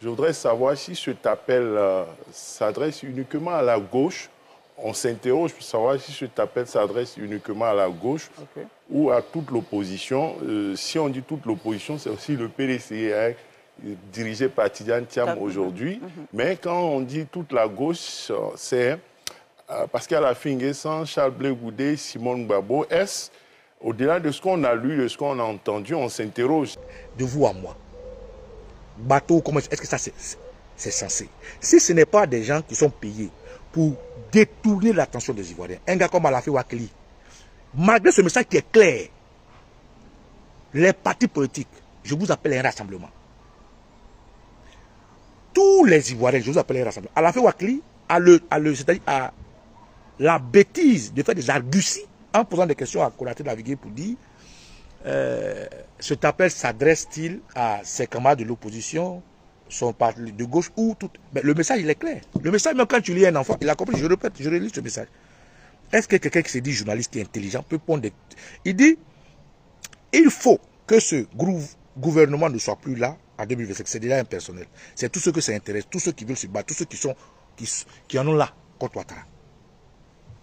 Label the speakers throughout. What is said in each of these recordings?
Speaker 1: Je voudrais savoir si cet appel s'adresse uniquement à la gauche. On s'interroge pour savoir si cet appel s'adresse uniquement à la gauche ou à toute l'opposition. Si on dit toute l'opposition, c'est aussi le PDCI dirigé par Tidiane Thiam aujourd'hui. Mais quand on dit toute la gauche, c'est Pascal Affi-N'Guessan, Charles Blé Goudé, Simone Gbagbo. Est-ce, au-delà de ce qu'on a lu, de ce qu'on a entendu, on s'interroge.
Speaker 2: De vous à moi, bateau, comment est-ce que ça c'est censé? Si ce n'est pas des gens qui sont payés pour détourner l'attention des Ivoiriens, un gars comme Alafi Wakili, malgré ce message qui est clair, les partis politiques, je vous appelle un rassemblement. Tous les Ivoiriens, je vous appelle un rassemblement. Alafi Wakili a la bêtise de faire des arguties en posant des questions à Konaté Navigué pour dire cet appel s'adresse-t-il à ses camarades de l'opposition, son parti de gauche ou tout. Mais le message, il est clair. Le message, même quand tu lis un enfant, il a compris. Je répète, je relis ce message. Est-ce que quelqu'un qui se dit journaliste, qui est intelligent, peut prendre des... Il dit, il faut que ce gouvernement ne soit plus là en 2025. C'est déjà impersonnel. C'est tous ceux que ça intéresse, tous ceux qui veulent se battre, tous ceux qui en ont là contre Ouattara.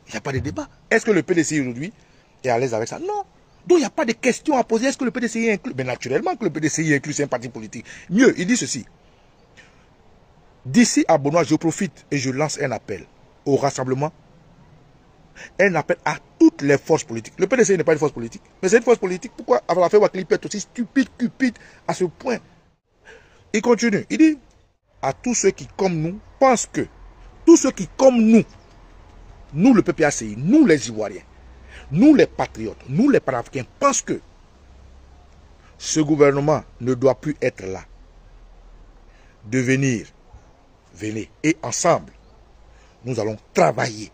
Speaker 2: Il n'y a pas de débat. Est-ce que le PDCI aujourd'hui est à l'aise avec ça? Non. Donc il n'y a pas de question à poser. Est-ce que le PDCI inclut? Mais naturellement que le PDCI inclut, c'est un parti politique. Mieux, il dit ceci. D'ici à Benoît, je profite et je lance un appel au rassemblement. Un appel à toutes les forces politiques. Le PDCI n'est pas une force politique, mais c'est une force politique. Pourquoi Alafi Wakili peut être aussi stupide, cupide à ce point? Il continue. Il dit à tous ceux qui, comme nous, pensent que, tous ceux qui, comme nous le PPACI, nous les Ivoiriens, nous les patriotes, nous les panafricains, pensent que ce gouvernement ne doit plus être là. Venez. Et ensemble, nous allons travailler